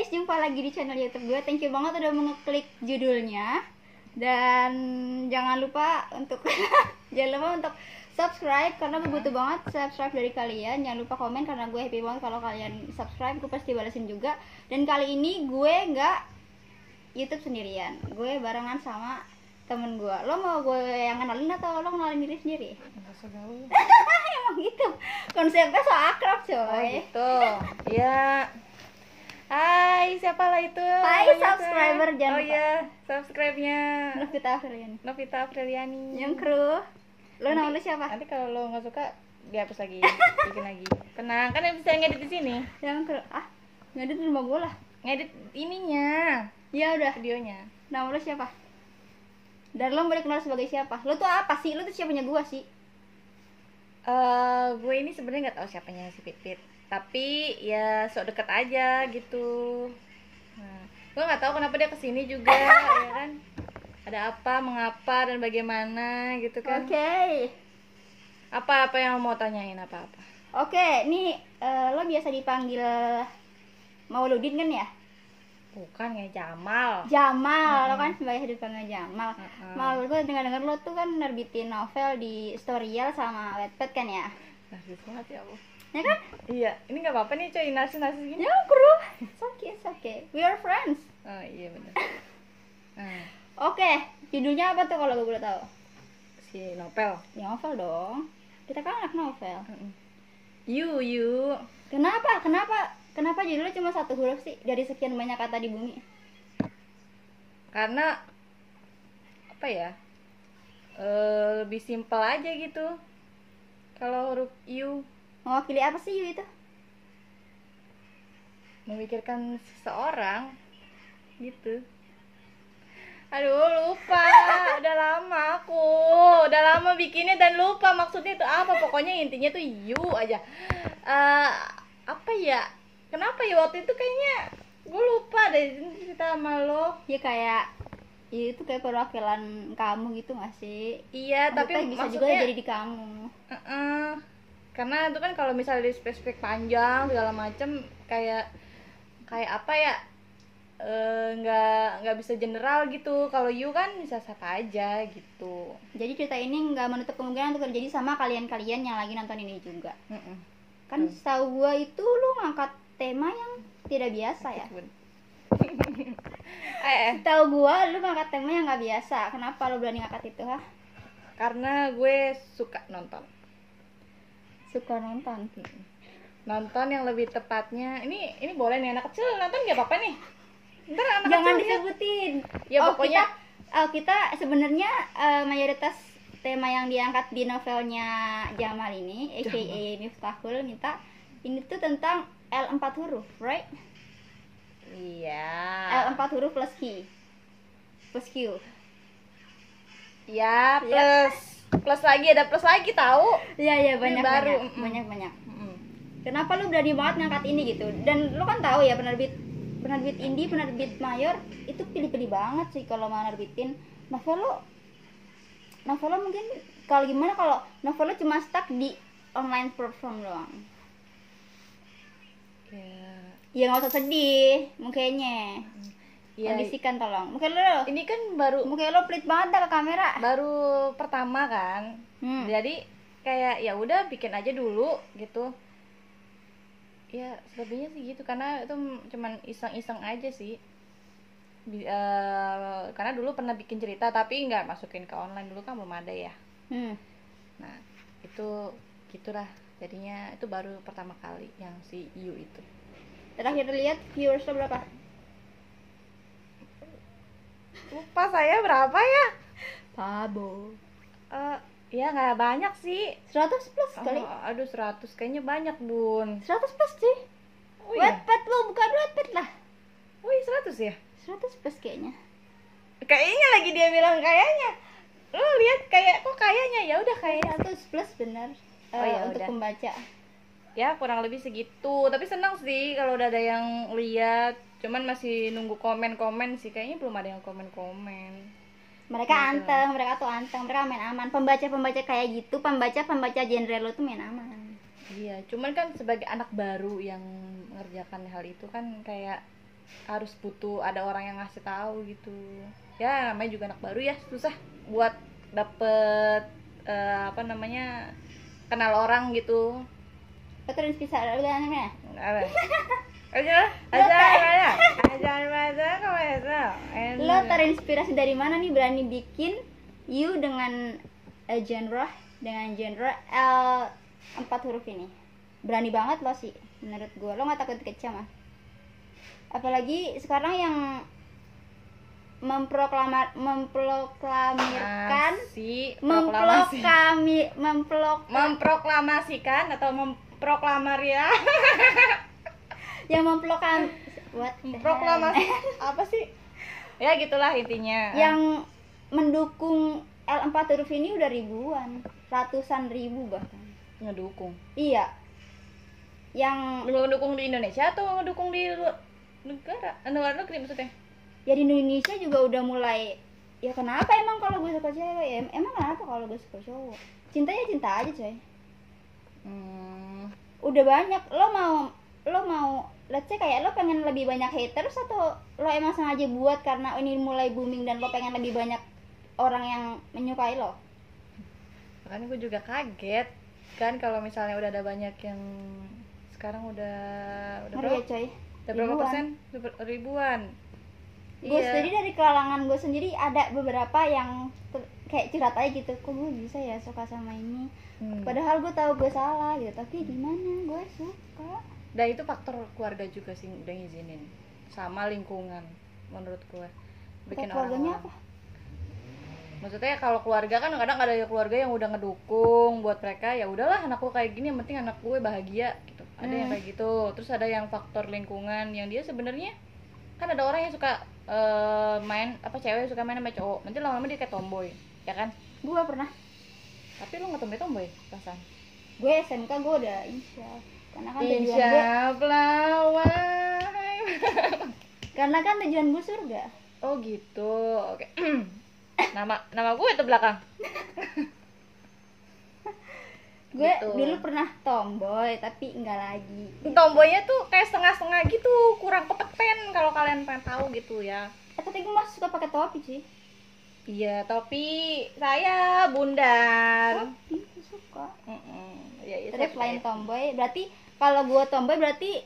guys, jumpa lagi di channel YouTube gue. Thank you banget udah mengeklik judulnya. Dan jangan lupa untuk subscribe karena gue butuh banget subscribe dari kalian. Jangan lupa komen karena gue happy banget kalau kalian subscribe, gue pasti balesin juga. Dan kali ini gue nggak YouTube sendirian, gue barengan sama temen gue. Lo mau gue yang kenalin atau lo kenalin diri sendiri? Emang gitu konsepnya, so akrab coy. Oh gitu ya. Hai, siapalah itu? Hai subscriber, jangan oh lupa. iya, subscribe-nya Novita Afriliani. Novita Apriliani. Yang kru. Lo nama lo siapa? Nanti kalau lo nggak suka dihapus lagi, bikin lagi. Tenang, kan bisa ngedit di sini. Yang kru. Ngedit di rumah gue lah. Ngedit ininya. Ya udah. Videonya. Nama lo siapa? Dan lo boleh kenal sebagai siapa? Lo tuh apa sih? Lo tuh siapanya gue sih? Gue ini sebenarnya nggak tahu siapanya si Pit. Tapi ya sok deket aja gitu. Nah, gue nggak tahu kenapa dia kesini juga, ya kan? Ada apa, mengapa, dan bagaimana gitu kan? Oke. Apa yang mau tanyain apa-apa? Oke, nih lo biasa dipanggil Mauludin kan ya? Bukan ya, Jamal. Jamal, lo kan sebagai dipanggil Jamal. Mal, gue dengar lo tuh kan nerbitin novel di Storyal sama Wattpad kan ya? Narsis banget ya Allah. Ya kan? Iya, ini nggak apa-apa nih coy, narsis gini. Ya kru. It's okay. We are friends. Oh iya benar. Oke, judulnya apa tuh kalau gue boleh tahu? Si novel. Ya novel dong. Kita kan anak novel. You. Kenapa judulnya cuma satu huruf sih dari sekian banyak kata di bumi? Karena apa ya? Lebih simpel aja gitu. Kalau huruf you Mewakili apa sih you itu? memikirkan seseorang gitu. Aduh, lupa. Udah lama bikinnya dan lupa maksudnya itu apa. Pokoknya intinya tuh you aja. Apa ya? Kenapa ya waktu itu kayaknya gue lupa deh cerita sama lo. Ya kayak ya itu kayak perwakilan kamu gitu gak sih? Iya, tapi bisa maksudnya juga jadi di kamu. Karena itu kan kalau misalnya di spesifik panjang segala macem kayak apa ya, nggak bisa general gitu. Kalau you kan bisa siapa aja gitu. Jadi cerita ini nggak menutup kemungkinan untuk terjadi sama kalian-kalian yang lagi nonton ini juga. Kan setahu gua itu lu ngangkat tema yang tidak biasa ya. Setahu gua lu ngangkat tema yang nggak biasa. Kenapa lu berani ngangkat itu, ha? Karena gue suka nonton yang lebih tepatnya ini boleh nih anak kecil nonton nggak apa-apa nih, ntar anak jangan kecil disebutin ya pokoknya kita sebenarnya mayoritas tema yang diangkat di novelnya Jamal ini aka Miftahul minta ini tuh tentang L4 huruf, right? Iya, L4 huruf plus Q ya, plus lagi, ada plus lagi tahu. Iya banyak baru banyak. Kenapa lu berani banget ngangkat ini gitu? Dan lu kan tahu ya penerbit indie, penerbit mayor itu pilih-pilih banget sih kalau mau nerbitin novel lo mungkin kalau gimana kalau novel lo cuma stuck di online platform doang. Ya nggak usah sedih mukanya. Kondisikan tolong. Mungkin lo ini kan baru, mungkin lo pelit banget dah ke kamera. Baru pertama kan. Jadi kayak ya udah bikin aja dulu gitu. Ya selebihnya sih gitu, karena itu cuman iseng-iseng aja sih. Karena dulu pernah bikin cerita tapi nggak masukin ke online, dulu kan belum ada ya. Nah itu gitulah jadinya, itu baru pertama kali yang si You itu. Terakhir lihat viewers lo berapa? Lupa saya berapa ya? Pabo. Ya nggak banyak sih. 100 plus kali. Aduh 100 kayaknya banyak bun. 100 plus sih. Oh, iya? Wattpad lo bukan Wattpad lah. Oh iya 100 ya? 100 plus kayaknya. Kayaknya lagi dia bilang kayaknya. Lo lihat kayak kok kayaknya, ya udah kayaknya 100 plus bener. Untuk udah. pembaca. Ya kurang lebih segitu. Tapi senang sih kalau udah ada yang lihat. Cuman masih nunggu komen sih. Kayaknya belum ada yang komen. Mereka anteng, mereka main aman. Pembaca kayak gitu, pembaca genre lo tuh main aman. Iya, cuman kan sebagai anak baru yang mengerjakan hal itu kan kayak harus butuh ada orang yang ngasih tahu gitu. Ya namanya juga anak baru ya, susah buat dapet apa namanya, kenal orang gitu. Lo terinspirasi udah anaknya. Apa? Lo terinspirasi dari mana nih berani bikin you dengan genre L 4 huruf ini? Berani banget lo sih menurut gue. Lo nggak takut dikecam ah? Apalagi sekarang yang memproklamasikan memproklamaria yang memproklam proklamasi apa sih ya gitulah intinya, yang mendukung L4 huruf ini udah ribuan, ratusan ribu bahkan ngedukung. Iya, yang ngedukung di Indonesia atau ngedukung di luar negeri maksudnya? Ya di Indonesia juga udah mulai. Ya kenapa emang kalau gue suka cewek ya, emang kenapa kalau gue suka cowok? Cinta ya cinta aja coy. Udah banyak. Lo mau let's say kayak lo pengen lebih banyak haters atau lo emang sengaja buat karena ini mulai booming dan lo pengen lebih banyak orang yang menyukai lo? Makanya gue juga kaget kan kalau misalnya udah ada banyak yang sekarang udah berapa ya coy? Udah berapa persen? Ribuan. Gue sendiri dari kalangan gue sendiri ada beberapa yang kayak curhat aja gitu, kok gue bisa ya suka sama ini, padahal gue tahu gue salah gitu, tapi gimana gue suka. Dan itu faktor keluarga juga sih udah ngizinin, sama lingkungan menurut gue bikin keluarganya apa? Maksudnya kalau keluarga kan kadang ada keluarga yang udah ngedukung buat mereka, ya udahlah anakku kayak gini yang penting anak gue bahagia gitu. Ada yang kayak gitu. Terus ada yang faktor lingkungan yang dia sebenarnya kan ada orang yang suka main apa cewek suka main sama cowok, nanti lama-lama dia kayak tomboy, ya kan? Gua pernah. Tapi lu nggak tomboy perasaan? Gue SMK gue udah insyaf, karena kan tujuan gue karena kan tujuan gue surga. Oh gitu, oke. nama gue itu belakang. Gue gitu. Dulu pernah tomboy tapi enggak lagi. Tomboynya tuh kayak setengah-setengah gitu, kurang kepeken kalau kalian pengen tahu gitu ya. Tapi gue masih suka pakai topi sih. Iya, topi saya bundar. Topi gue suka. Ya, tapi selain tomboy, berarti kalau gue tomboy berarti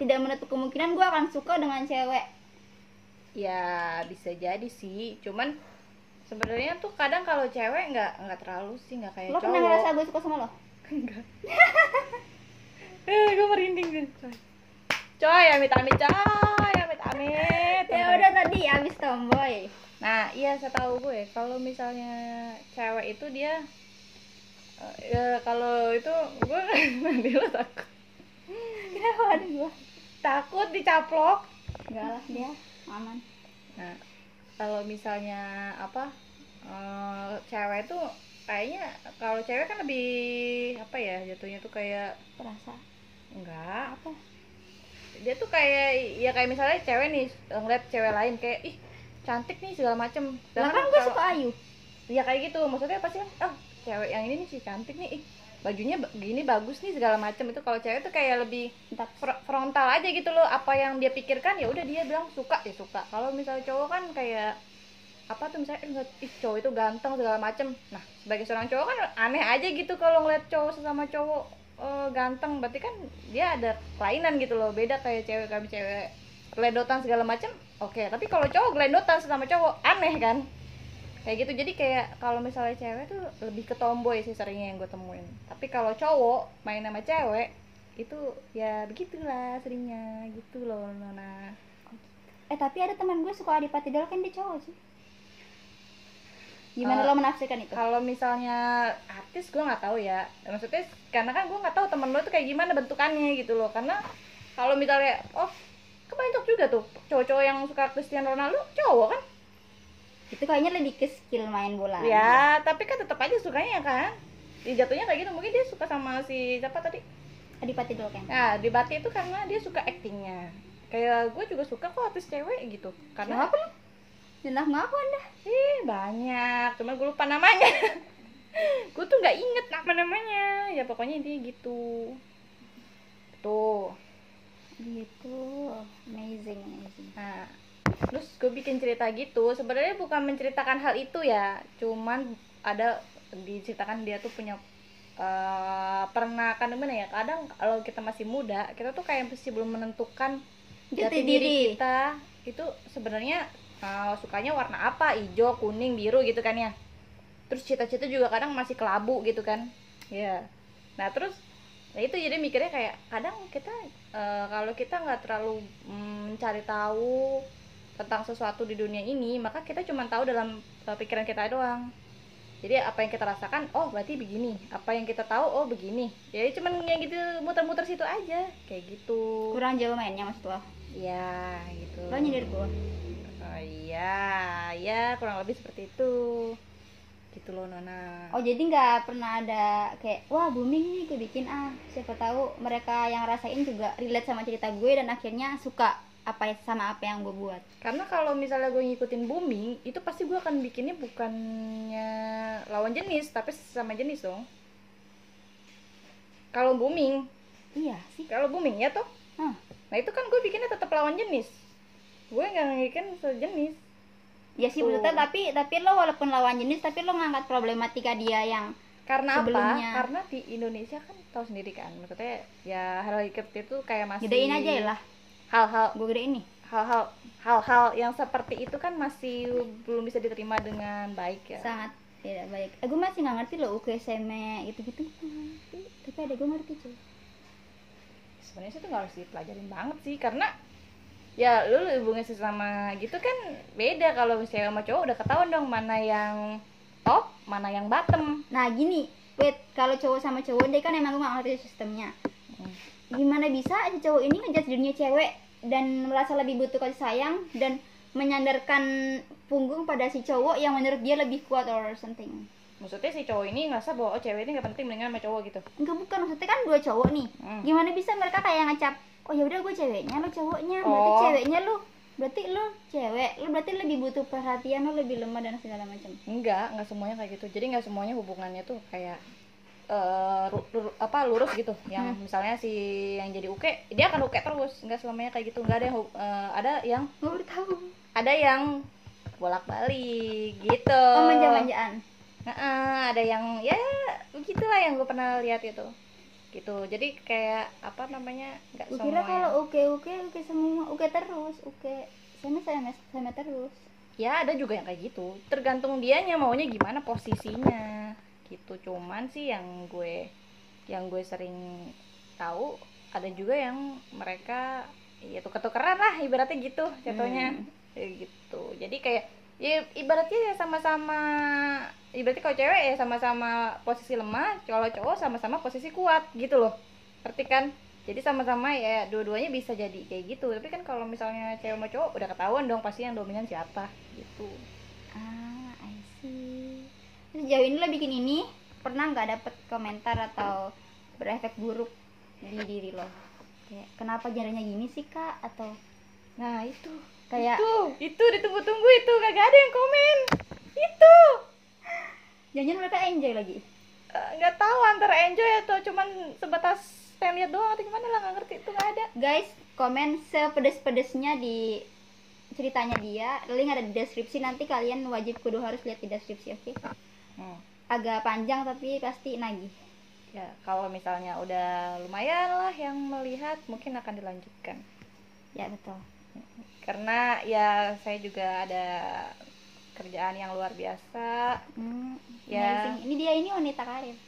tidak menutup kemungkinan gue akan suka dengan cewek. Ya bisa jadi sih, cuman sebenarnya tuh kadang kalau cewek nggak terlalu sih, nggak kayak cowok. Lo pernah ngerasa gue suka sama lo? Enggak. Gue merinding nih. Coy, amit-amit coy, amit-amit. Ya udah tadi abis tomboy. Nah, iya setahu gue kalau misalnya cewek itu dia ya kalau itu gue nanti lo takut. Kenapa ada gue? Takut dicaplok. Enggak lah, dia aman. Nah, kalau misalnya apa cewek tuh kayaknya kalau cewek kan lebih apa ya jatuhnya tuh kayak Perasa enggak apa? Dia tuh kayak ya kayak misalnya cewek nih ngeliat cewek lain kayak ih cantik nih segala macem. Lah kan gue suka Ayu. Iya kayak gitu, maksudnya pasti kan cewek yang ini nih sih cantik nih, ih bajunya gini bagus nih segala macem. Itu kalau cewek tuh kayak lebih frontal aja gitu loh, apa yang dia pikirkan ya udah dia bilang suka ya suka. Kalau misalnya cowok kan kayak apa tuh misalnya ih cowok itu ganteng segala macem. Nah sebagai seorang cowok kan aneh aja gitu kalau ngeliat cowok sesama cowok ganteng, berarti kan dia ada kelainan gitu loh, beda kayak cewek. Kami cewek geledotan segala macem oke, tapi kalau cowok geledotan sesama cowok aneh kan kayak gitu. Jadi kayak kalau misalnya cewek tuh lebih ke tomboy sih seringnya yang gue temuin, tapi kalau cowok main sama cewek itu ya begitulah seringnya gitu loh Nona. Tapi ada teman gue suka Adipati Dolken, dia cowok sih. Gimana lo menafsirkan itu? Kalau misalnya artis gue nggak tahu ya, maksudnya karena kan gue nggak tahu temen lo tuh kayak gimana bentukannya gitu loh. Karena kalau misalnya kebanyak juga tuh cowok-cowok yang suka Cristiano Ronaldo cowok kan, itu kayaknya lebih ke skill main bola ya aja. Tapi kan tetap aja sukanya kan jatuhnya kayak gitu. Mungkin dia suka sama si siapa tadi, Adipati Dolken. Nah Adipati itu karena dia suka actingnya. Kayak gue juga suka kok artis cewek gitu. Karena apa? Jenah ngaku anda? Banyak, cuman gue lupa namanya. Gue tuh nggak inget namanya. Ya pokoknya dia gitu. Tuh. Gitu. Amazing. Nah, terus gue bikin cerita gitu, sebenarnya bukan menceritakan hal itu ya, cuman ada diceritakan dia tuh punya pernah kan gimana ya, kadang kalau kita masih muda kita tuh kayak masih belum menentukan jati diri kita itu sebenarnya sukanya warna apa, hijau, kuning, biru gitu kan ya. Terus cita-cita juga kadang masih kelabu gitu kan ya. Nah terus itu jadi mikirnya kayak kadang kita kalau kita nggak terlalu mencari tahu tentang sesuatu di dunia ini, maka kita cuma tahu dalam pikiran kita doang. Jadi apa yang kita rasakan, oh berarti begini. Apa yang kita tahu, oh begini. Jadi cuman yang gitu muter-muter situ aja, kayak gitu. Kurang jauh mainnya maksud lo? Iya, gitu. Lo nyindir gue? Oh iya, ya kurang lebih seperti itu. Gitu loh Nona. Oh jadi nggak pernah ada kayak wah booming nih gue bikin siapa tahu mereka yang rasain juga relate sama cerita gue dan akhirnya suka sama apa yang gue buat. Karena kalau misalnya gue ngikutin booming, itu pasti gue akan bikinnya bukannya lawan jenis, tapi sama jenis dong. Kalau booming, Iya sih. kalau booming ya toh. Nah itu kan gue bikinnya tetap lawan jenis. Gue nggak ngikin sejenis. Ya sih maksudnya tapi lo walaupun lawan jenis tapi lo ngangkat problematika dia yang karena sebelumnya. Apa? Karena di Indonesia kan tahu sendiri kan, maksudnya ya hal itu kayak masih gedein aja ya lah. Hal-hal gue gedein nih. Hal-hal yang seperti itu kan masih belum bisa diterima dengan baik ya. Sangat tidak baik. Gue masih nggak ngerti lo UKSM gitu-gitu. Tapi ada gue ngerti cuy. Sebenarnya itu nggak harus dipelajarin banget sih, karena ya lu hubungan sesama gitu kan beda. Kalau misalnya sama cowok udah ketahuan dong mana yang top, mana yang bottom. Nah gini, kalau cowok sama cowok dia kan emang gue nggak ngerti sistemnya. Gimana bisa si cowok ini ngejudge dirinya cewek dan merasa lebih butuh kasih sayang dan menyandarkan punggung pada si cowok yang menurut dia lebih kuat or something. Maksudnya si cowok ini ngerasa bahwa cewek ini nggak penting, mendingan sama cowok gitu. Enggak, bukan, maksudnya kan dua cowok nih. Gimana bisa mereka kayak ngecap, oh ya udah gue ceweknya, lo cowoknya, berarti ceweknya lu, berarti lo cewek, lo berarti lebih butuh perhatian, lo lebih lemah dan segala macam. Enggak semuanya kayak gitu. Jadi nggak semuanya hubungannya tuh kayak lurus gitu. Yang misalnya si yang jadi uke, dia akan uke terus. Nggak selamanya kayak gitu. Nggak ada yang ada yang baru tahu. Ada yang bolak-balik gitu. Oh, manja-manjaan. Ada yang ya begitulah yang gue pernah lihat itu. Gitu. Jadi kayak apa namanya? Nggak semuanya. Gue kira kalau uke semua, uke terus, uke sama terus. Ya ada juga yang kayak gitu. Tergantung dianya maunya gimana posisinya. Gitu. Cuman sih yang gue sering tahu ada juga yang mereka ya tuker-tukeran lah ibaratnya gitu jatuhnya. Gitu. Jadi kayak ya ibaratnya ya sama-sama, ibaratnya kalau cewek ya sama-sama posisi lemah, kalau cowok sama-sama posisi kuat gitu loh. Ngerti kan? Jadi sama-sama ya dua-duanya bisa jadi kayak gitu. Tapi kan kalau misalnya cewek sama cowok udah ketahuan dong pasti yang dominan siapa gitu. I see. Sejauh ini lo bikin ini pernah nggak dapet komentar atau berefek buruk di diri lo? Kayak kenapa jarangnya gini sih kak? Atau nah itu kayak itu ditunggu-tunggu itu kagak ada yang komen itu. Jangan mereka enjoy lagi. Nggak tahu antara enjoy atau cuman sebatas pengen lihat doang atau gimana lah, nggak ngerti. Itu nggak ada. Guys, komen sepedes-pedesnya di ceritanya dia, link ada di deskripsi. Nanti kalian wajib kudu harus lihat di deskripsi, oke? Agak panjang tapi pasti nagih. Ya kalau misalnya udah lumayan lah yang melihat, mungkin akan dilanjutkan. Ya betul. Karena ya saya juga ada kerjaan yang luar biasa. Ya. Ini dia ini wanita karir.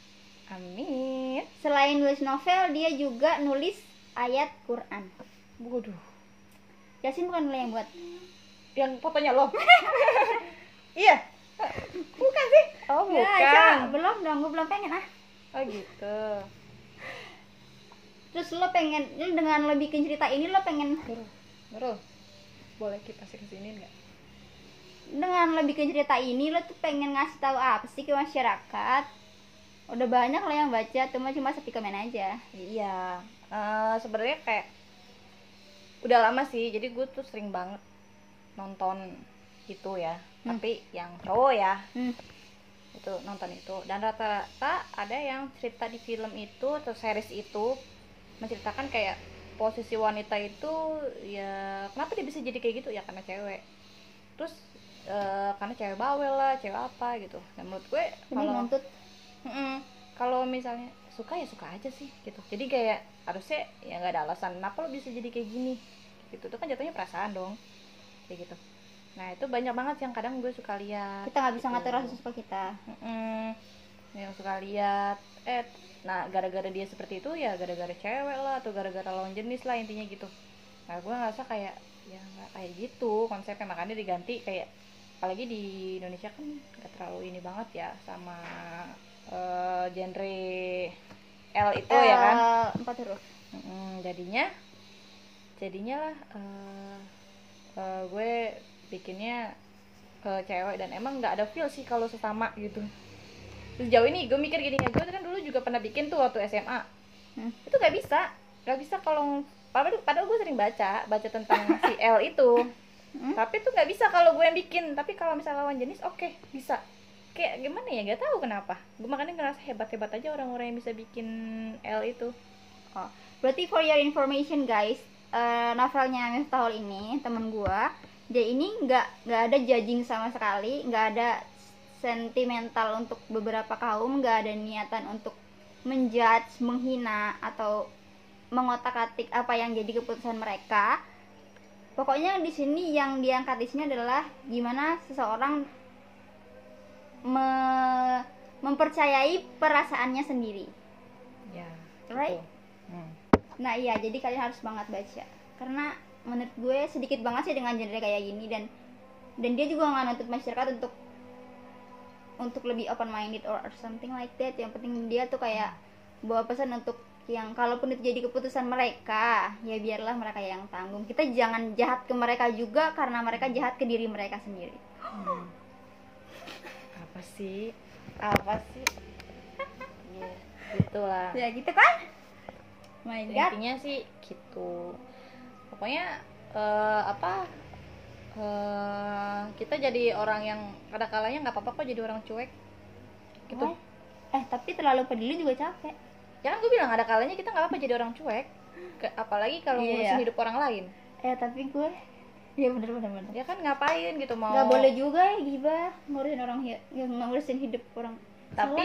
Amin. Selain nulis novel, dia juga nulis ayat Quran. Waduh. Yasin bukan lo yang buat? Yang fotonya lo? Iya. Bukan sih? Oh bukan. Ya, belum dong, gue belum pengen Oh gitu. Terus lo pengen, dengan lo bikin cerita ini lo pengen Nurul, boleh kita kesini nggak? Dengan lo bikin cerita ini lo tuh pengen ngasih tahu apa sih ke masyarakat? Udah banyak lo yang baca, cuma sepi komen aja. Iya. Sebenarnya kayak udah lama sih, jadi gue tuh sering banget nonton gitu ya. Tapi yang cowok ya. Itu nonton itu, dan rata-rata ada yang cerita di film itu atau series itu menceritakan kayak posisi wanita itu ya kenapa dia bisa jadi kayak gitu ya karena cewek. Terus karena cewek bawel lah, cewek apa gitu. Dan menurut gue Ini nuntut. kalau misalnya suka ya suka aja sih gitu. Jadi kayak harusnya ya nggak ada alasan kenapa lo bisa jadi kayak gini gitu. Itu kan jatuhnya perasaan dong kayak gitu. Nah itu banyak banget yang kadang gue suka lihat. Kita nggak bisa gitu. ngatur rasa suka kita. Yang suka lihat nah gara-gara dia seperti itu ya gara-gara cewek lah atau gara-gara lawan jenis lah intinya gitu. Nah gue ngerasa kayak ya nggak kayak gitu konsepnya, makanya diganti kayak apalagi di Indonesia kan nggak terlalu ini banget ya sama genre L itu ya kan 4 huruf. jadinya lah gue bikinnya ke cewek dan emang nggak ada feel sih kalau sesama gitu. Sejauh ini gue mikir gini ya, gue kan dulu juga pernah bikin tuh waktu SMA. Itu nggak bisa kalau padahal gue sering baca tentang si L itu. Tapi tuh nggak bisa kalau gue yang bikin. Tapi kalau misalnya lawan jenis oke, bisa. Kayak gimana ya, nggak tahu kenapa. Gue makanya ngerasa hebat aja orang-orang yang bisa bikin L itu. Oh, berarti for your information guys, novelnya Miftahul ini temen gue, dia ini nggak ada judging sama sekali, nggak ada sentimental untuk beberapa kaum, nggak ada niatan untuk menjudge, menghina atau mengotak-atik apa yang jadi keputusan mereka. Pokoknya di sini yang diangkat di sini adalah gimana seseorang mempercayai perasaannya sendiri. Ya, right? Nah iya, jadi kalian harus banget baca karena menurut gue sedikit banget sih dengan genre kayak gini, dan dia juga nggak nuntut masyarakat untuk lebih open minded or something like that. Yang penting dia tuh kayak bawa pesan untuk yang kalaupun itu jadi keputusan mereka ya biarlah mereka yang tanggung. Kita jangan jahat ke mereka juga karena mereka jahat ke diri mereka sendiri. Apa sih ya gitulah ya gitu kan. My God. Intinya sih gitu pokoknya kita jadi orang yang ada kalanya nggak apa-apa kok jadi orang cuek gitu. Tapi terlalu peduli juga capek. Ya kan gue bilang ada kalanya kita nggak apa-apa jadi orang cuek, apalagi kalau ngurusin hidup orang lain. Tapi gue ya bener. Ya kan ngapain gitu mau. Nggak boleh juga ya gibah ngurusin hidup orang. Tapi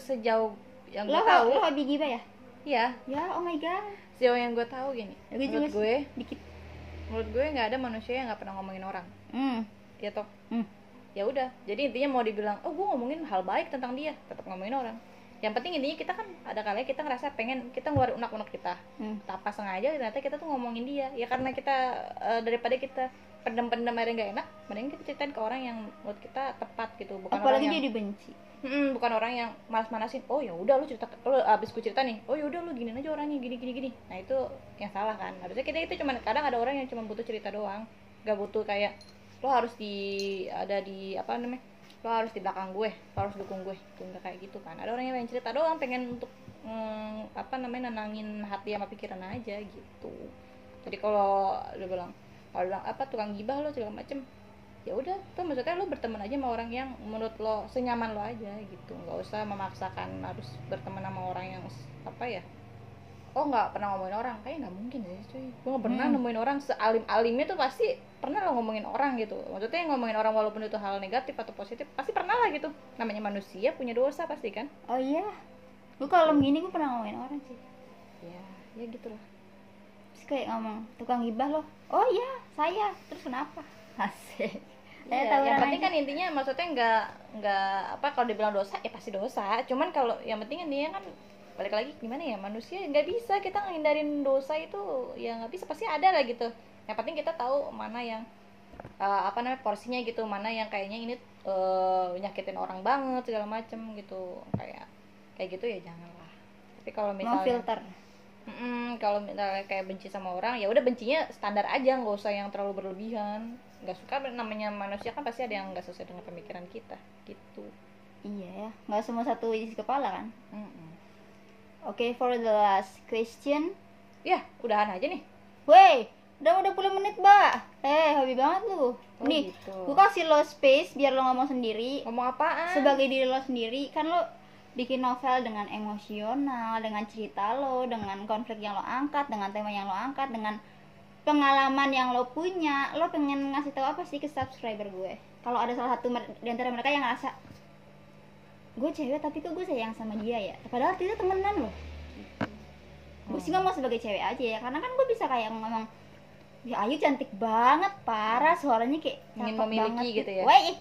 sejauh yang gue tahu. Lo hobi gibah ya? Iya. Ya oh my God. Sejauh yang gue tahu gini. Menurut gue dikit. Menurut gue nggak ada manusia yang nggak pernah ngomongin orang. Ya toh. Ya udah. Jadi intinya mau dibilang, oh gue ngomongin hal baik tentang dia, tetap ngomongin orang. Yang penting intinya kita kan ada kalanya kita ngerasa pengen kita ngeluarin unek-unek kita. Tanpa sengaja ternyata kita tuh ngomongin dia. Ya karena kita daripada kita pendem-pendem air nggak enak, mending kita ceritain ke orang yang menurut kita tepat gitu. Bukan apalagi orang yang dia dibenci. Bukan orang yang malas-manasin. Oh ya udah lu cerita, lu abis gue cerita nih. Oh ya udah lu giniin aja orangnya gini. Nah itu yang salah kan. Harusnya kita itu cuman kadang ada orang yang cuma butuh cerita doang, nggak butuh kayak lo harus lo harus di belakang gue, lo harus dukung gue. Itu nggak kayak gitu kan. Ada orang yang pengen cerita doang, pengen untuk nenangin hati sama pikiran aja gitu. Jadi kalau bilang tukang gibah lo segala macem, ya udah tuh maksudnya lo berteman aja sama orang yang menurut lo senyaman lo aja gitu, nggak usah memaksakan harus berteman sama orang yang nggak pernah ngomongin orang. Kayak nggak mungkin sih cuy, gue nggak pernah nemuin orang sealim-alimnya tuh pasti pernah lo ngomongin orang gitu. Maksudnya yang ngomongin orang walaupun itu hal negatif atau positif pasti pernah lah gitu, namanya manusia punya dosa pasti kan. Oh iya, gue kalau begini gue pernah ngomongin orang sih. Ya gitu lah. Terus kayak ngomong tukang gibah lo, oh iya saya, terus kenapa? Asik. Yang penting kan intinya maksudnya nggak kalau dibilang dosa ya pasti dosa. Cuman kalau yang penting intinya kan balik lagi gimana ya, manusia nggak bisa kita ngehindarin dosa itu ya, nggak bisa, pasti ada lah gitu. Yang penting kita tahu mana yang porsinya gitu, mana yang kayaknya ini nyakitin orang banget segala macem gitu, kayak gitu ya janganlah. Tapi kalau misalnya filter. Kalau misalnya kayak benci sama orang ya udah bencinya standar aja, nggak usah yang terlalu berlebihan. Nggak suka, namanya manusia kan pasti ada yang nggak sesuai dengan pemikiran kita gitu. Iya ya, nggak semua satu isi kepala kan. Oke, for the last question. Ya udahan aja nih. Wey, udah 20 menit mbak. Hobi banget lu. Nih gitu. Gue kasih lo space biar lo ngomong sendiri. Ngomong apaan? Sebagai diri lo sendiri. Kan lo bikin novel dengan emosional, dengan cerita lo, dengan konflik yang lo angkat, dengan tema yang lo angkat, dengan pengalaman yang lo punya. Lo pengen ngasih tahu apa sih ke subscriber gue? Kalau ada salah satu di antara mereka yang ngerasa gue cewek tapi kok gue sayang sama dia ya, padahal kita temenan loh. Gue sih ngomong sebagai cewek aja ya, karena kan gue bisa kayak ngomong, ya Ayu cantik banget, parah, suaranya kayak Ingin cakep memiliki banget gitu ya. Weh,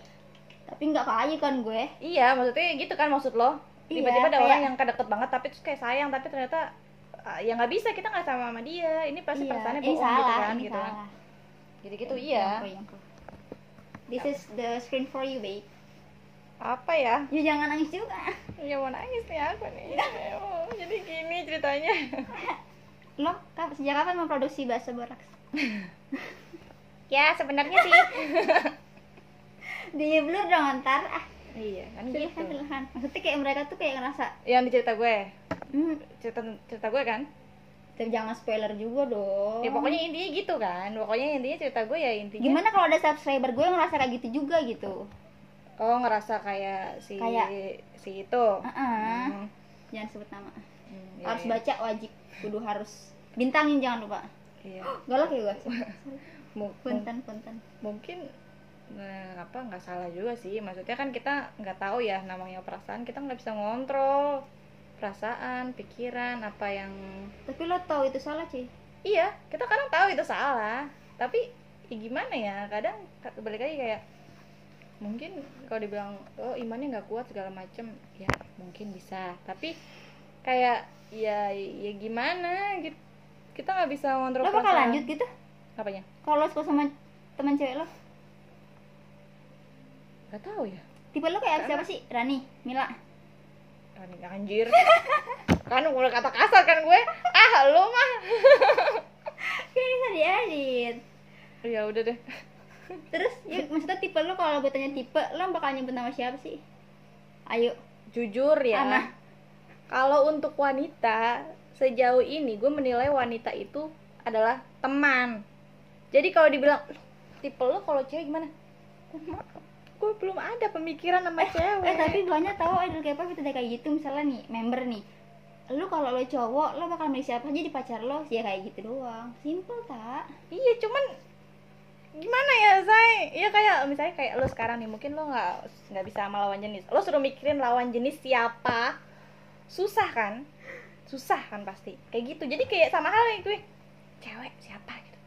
tapi nggak ke Ayu kan gue. Iya, maksudnya gitu kan maksud lo. Iya, Tiba-tiba ada kayak- orang yang deket banget tapi terus kayak sayang, tapi ternyata ya nggak bisa, kita nggak sama dia. Ini pasti perasaannya ini bohong salah, gitu kan, ini gitu kan. salah. Gitu iya. Yongko. This is the screen for you, babe. Apa ya? You jangan nangis juga. Ya mau nangis nih aku nih. Oh, jadi gini ceritanya. Lo sejak kapan memproduksi bakso boraks? Ya sebenarnya sih. Di blur dong ntar. Iya kan Silahkan, gitu. silahkan. Maksudnya kayak mereka tuh kayak ngerasa, Yang di cerita gue, cerita gue kan. tapi jangan spoiler juga dong. Ya pokoknya intinya gitu kan. Pokoknya intinya cerita gue ya intinya. Gimana kalau ada subscriber gue yang ngerasa kayak gitu juga gitu? Oh ngerasa kayak si itu. Heeh. Jangan sebut nama. Iya, Harus iya. baca, wajib, kudu harus bintangin, jangan lupa. Iya. Galak ya gue. Mungkin Punten. nggak salah juga sih, maksudnya kan kita nggak tahu ya namanya perasaan, kita nggak bisa ngontrol perasaan, pikiran apa yang Tapi lo tahu itu salah sih. iya, kita kadang tahu itu salah, tapi ya gimana ya, kadang balik lagi kayak mungkin kalau dibilang oh imannya nggak kuat segala macem, ya mungkin bisa, tapi kayak ya gimana gitu, kita nggak bisa ngontrol Lo bakal perasaan. lanjut gitu? Apanya? Kalau lo suka sama teman cewek lo? Nggak tahu ya. Tipe lo kayak siapa sih? Rani, Mila. Anjir. Kan udah kata kasar kan gue. Lo mah. Kayak bisa diedit. Ya udah deh. Terus ya, maksudnya tipe lo, kalau gue tanya tipe lo bakal nyebut nama siapa sih? Ayo. Jujur ya. Ana. Kalau untuk wanita, sejauh ini gue menilai wanita itu adalah teman. Jadi kalau dibilang tipe lo kalau cewek gimana? Gue belum ada pemikiran sama cewek. Tapi banyak tahu idol K-pop itu udah kayak gitu. Misalnya nih, member nih, lu kalau lo cowok, lo bakal milih siapa aja di pacar lo? Ya kayak gitu doang, simple tak? Iya, cuman gimana ya, say? Ya kayak misalnya kayak lo sekarang nih, mungkin lo nggak bisa sama lawan jenis. Lo suruh mikirin lawan jenis siapa? Susah kan pasti. Kayak gitu. Jadi kayak sama halnya gue, cewek siapa gitu.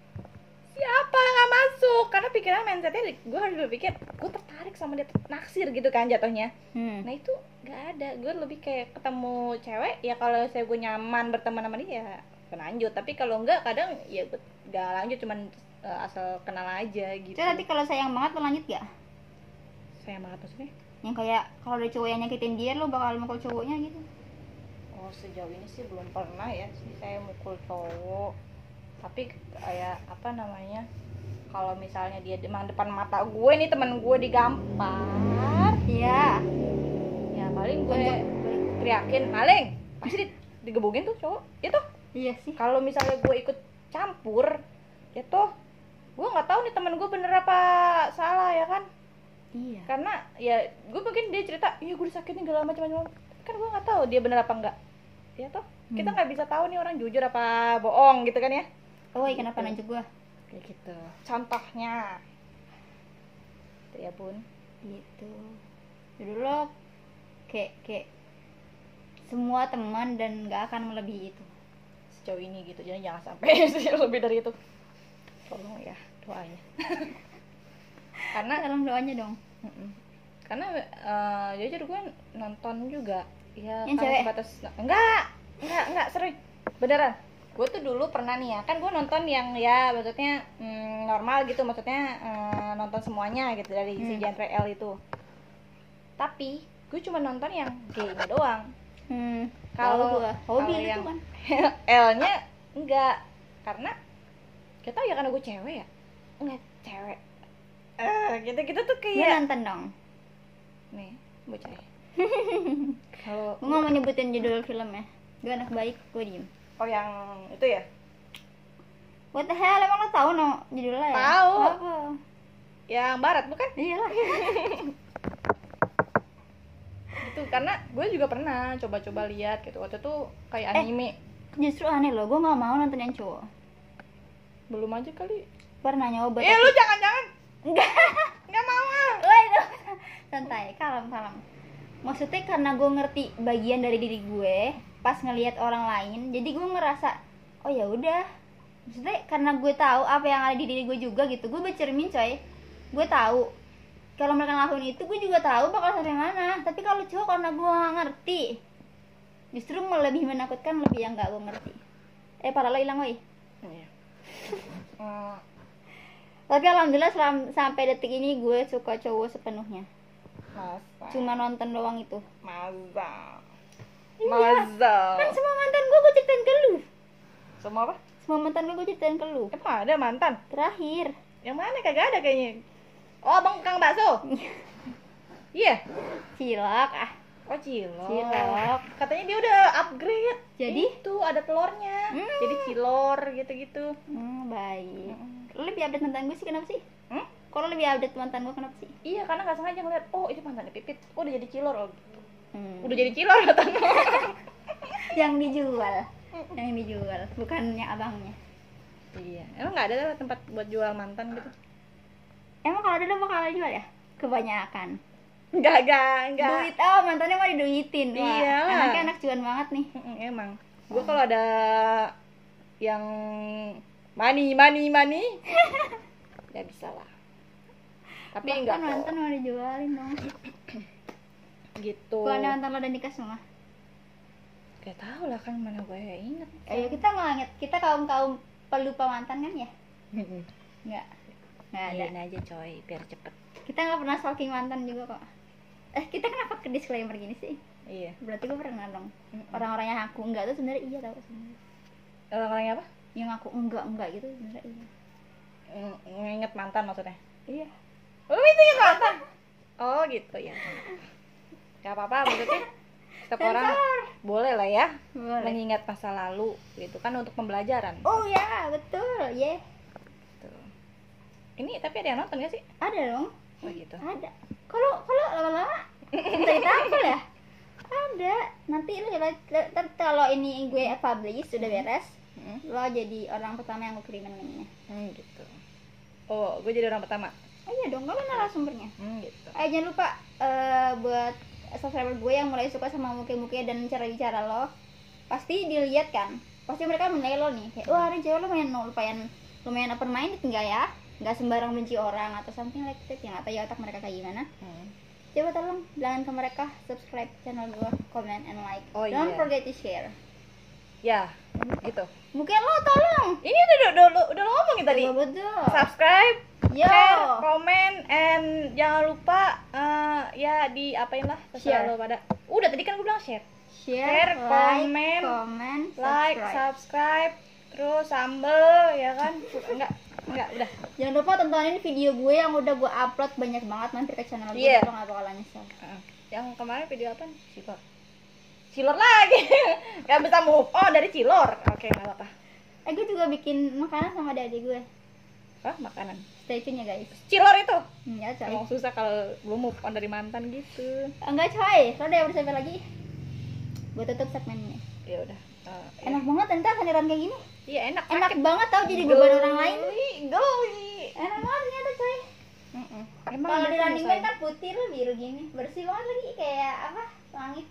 Siapa nggak masuk, karena pikiran mindsetnya gue harus berpikir gue tertarik sama dia, naksir gitu kan jatuhnya. Nah itu nggak ada, gue lebih kayak ketemu cewek ya kalau saya gue nyaman berteman sama dia ya lanjut, tapi kalau enggak kadang ya nggak lanjut, cuman asal kenal aja gitu. Terus nanti kalau sayang banget lo lanjut gak? Sayang banget maksudnya? Yang kayak kalau ada cowok yang nyakitin dia, lo bakal mukul cowoknya gitu? Oh sejauh ini sih belum pernah ya sih saya mukul cowok, tapi kayak apa namanya, kalau misalnya dia emang depan mata gue nih, teman gue digampar, Iya. ya paling gue teriakin maling, pasti digebukin tuh cowok itu. Iya sih. Kalau misalnya gue ikut campur ya toh gue nggak tahu nih teman gue bener apa salah ya kan, Iya. karena ya gue mungkin dia cerita iya gue disakitin segala macam-macam, kan gue nggak tahu dia bener apa enggak ya toh. Kita nggak bisa tahu nih orang jujur apa bohong gitu kan ya. Oh, kenapa nunjuk gua? Kayak gitu contohnya itu ya bun. Gitu. Jadi lo kayak semua teman dan nggak akan melebihi itu. Sejauh ini gitu, jadi jangan sampai sih lebih dari itu, tolong ya doanya. Karena Tolong doanya dong. karena jujur gue nonton juga ya Yang kalau cewek? sebatas enggak serius beneran. Gue tuh dulu pernah nih ya kan, gue nonton yang ya maksudnya normal gitu, maksudnya nonton semuanya gitu dari si genre L itu, tapi gue cuma nonton yang gay-nya doang. Kalau hobi itu yang kan. L-nya enggak, karena kita ya karena gue cewek ya, enggak cewek gitu tuh Gue kayak nonton dong. nih bocah. Kalau Gue nggak mau nyebutin judul filmnya. Gue anak baik, gue diem. oh yang itu ya, What the hell, emang lo tahu no judulnya ya? Tahu. Apa? yang barat bukan? Iyalah. Itu gitu. Karena gue juga pernah coba-coba lihat gitu. Waktu itu kayak anime. Justru aneh loh, gue nggak mau nonton yang cowok. Belum aja kali. Pernah nyoba. Lu jangan-jangan. Enggak. Nggak mau ah. Woi, santai, kalem. Maksudnya karena gue ngerti bagian dari diri gue pas ngelihat orang lain, jadi gue ngerasa oh ya udah. Maksudnya karena gue tahu apa yang ada di diri gue juga gitu, gue bercermin coy. Gue tahu kalau mereka ngelakuin itu, gue juga tahu bakal sampai mana. Tapi kalau cowok karena gue nggak ngerti, justru lebih menakutkan lebih yang nggak gue ngerti. Parah lo hilang woi. Iya. Tapi alhamdulillah sampai detik ini gue suka cowok sepenuhnya. Masa. Cuma nonton doang itu. Masa. Kan semua mantan gue ceritain ke lu. Semua apa? Semua mantan gue ceritain ke lu. Emang ada mantan? Terakhir. Yang mana? Kagak ada kayaknya. Oh, abang tukang bakso. Iya. Cilok ah. Oh, cilok. Cilok. Katanya dia udah upgrade. Jadi? Itu ada telurnya. Jadi cilor gitu-gitu. Baik. Lu lebih update mantan gue sih, kenapa sih? Kalau lebih update mantan gue kenapa sih? Iya, karena gak sengaja ngeliat, oh itu mantannya Pipit. Oh, udah jadi cilor. Oh, gitu. Hmm. Udah jadi cilor katanya. Yang dijual. Yang dijual, bukannya abangnya. Iya. Emang gak ada tempat buat jual mantan gitu? Emang kalau ada lo bakal jual ya? Kebanyakan. Enggak. Duit, mantannya mau diduitin. Wah, Iya. anaknya anak cuan banget nih. Emang. Gue kalau ada yang money ya bisa lah. Tapi Bahkan enggak kok. mantan mau dijualin dong. Gitu. Kalau ada mantan lo udah nikah semua? Gak tau lah, kan mana gue inget. Ayo kita nggak inget, kita kaum pelupa mantan kan ya? Nggak ada. Iyain aja coy, biar cepet. Kita nggak pernah stalking mantan juga kok. Kita kenapa ke disclaimer gini sih? Iya. Berarti gue pernah dong. Orang-orang yang aku enggak tuh sebenarnya iya tau sebenarnya. Orang-orangnya apa? Yang aku enggak gitu sebenarnya iya. Nginget mantan maksudnya? Iya. Oh, itu inget mantan? Oh gitu ya. Gak apa-apa, maksudnya setiap orang boleh lah ya. Boleh. Mengingat masa lalu gitu kan, untuk pembelajaran. Oh ya betul, yeah. Tuh. Ini tapi ada yang nonton gak sih? Ada dong. Oh gitu. Ada. Kalau lama-lama minta ditampil ya? Ada. Nanti lu kalau ini gue publish sudah beres, lo jadi orang pertama yang gue kirimin linknya. Gitu. Oh, gue jadi orang pertama. Oh iya dong, kamu narasumbernya. Gitu. Jangan lupa buat subscriber gue yang mulai suka sama muka-muka dan cara bicara lo, pasti dilihat kan. Pasti mereka menilai lo nih, kayak wah ini cewek lo lumayan open minded enggak ya? Nggak sembarang benci orang atau something like that, yang nggak tahu ya otak mereka kayak gimana. Coba tolong bilangin ke mereka subscribe channel gue, comment and like. Don't forget to share. Ya, gitu. Mungkin lo tolong. Ini udah lo ngomongin tadi. Betul. Subscribe, Yo. share, comment, and jangan lupa ya diapain lah terserah Share. lo pada. Udah tadi kan gue bilang share, Share, comment, like, subscribe, terus sambel ya kan? Enggak, udah. Jangan lupa tontonin video gue yang udah gue upload banyak banget, mampir ke channel gue, lo gak bakalan nyesel. Yang kemarin video apa? Cilor lagi. Gak bisa move on dari cilor. Oke, nggak apa-apa. Gue juga bikin makanan sama adik gue. Makanan. Stay tune ya guys. Cilor itu. Ya coy. Emang susah kalau belum move on dari mantan gitu. Enggak coy, lo udah yang bersabar lagi. Gue tutup segmennya. Ya udah. Enak banget ternyata seniran kayak gini. Iya enak. Enak banget tau jadi beban orang lain. Geli. Enak banget ternyata coy. Kalau di Running Man kan putih lo biru gini, bersih banget lagi kayak apa? Langit.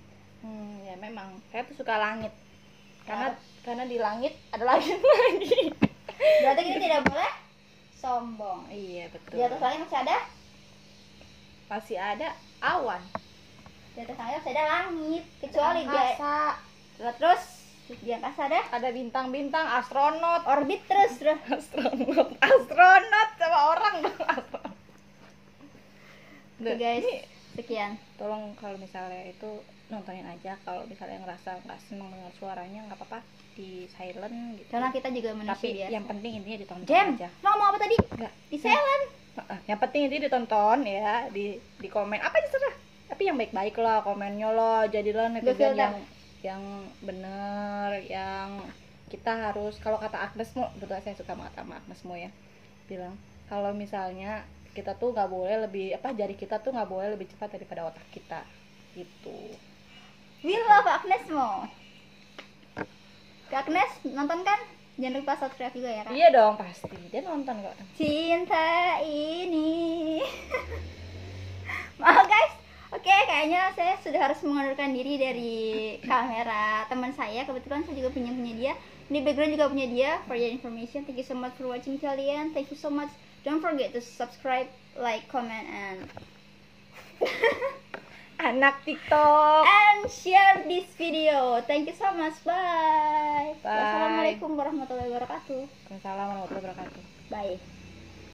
Ya memang saya tuh suka langit. Karena di langit ada langit lagi. Berarti kita tidak boleh sombong. Iya betul. Di atas langit masih ada? Masih ada awan. Di atas langit masih ada langit. Kecuali di angkasa. Terus di angkasa ada bintang-bintang, astronot, orbit terus. astronot sama orang dong. Oke guys, sekian. Tolong kalau misalnya itu nontonin aja, kalau misalnya ngerasa nggak seneng dengar suaranya nggak apa-apa, di silent gitu. Karena kita juga manusia Tapi biasa. yang penting intinya ditonton aja. Lo ngomong apa tadi? Enggak. Di silent. Yang penting intinya ditonton ya, di komen apa aja terserah. Tapi yang baik-baik lah komennya lah, jadilah netizen yang bener, yang kita harus, kalau kata Agnes Mo, betul saya suka banget sama Agnes Mo ya, bilang kalau misalnya kita tuh nggak boleh lebih jari kita tuh nggak boleh lebih cepat daripada otak kita. gitu. We love Agnes Mo. Kak Agnes nonton kan? Jangan lupa subscribe juga ya Kak. Iya dong pasti, dia nonton kok. Cinta ini. Maaf guys. Oke, kayaknya saya sudah harus mengundurkan diri dari kamera teman saya. Kebetulan saya juga punya dia. Ini background juga punya dia. For your information, thank you so much for watching kalian. Thank you so much. Don't forget to subscribe, like, comment, and Anak TikTok. and share this video. Thank you so much. Bye. Bye. Wassalamualaikum warahmatullahi wabarakatuh. Waalaikumsalam warahmatullahi wabarakatuh. Bye.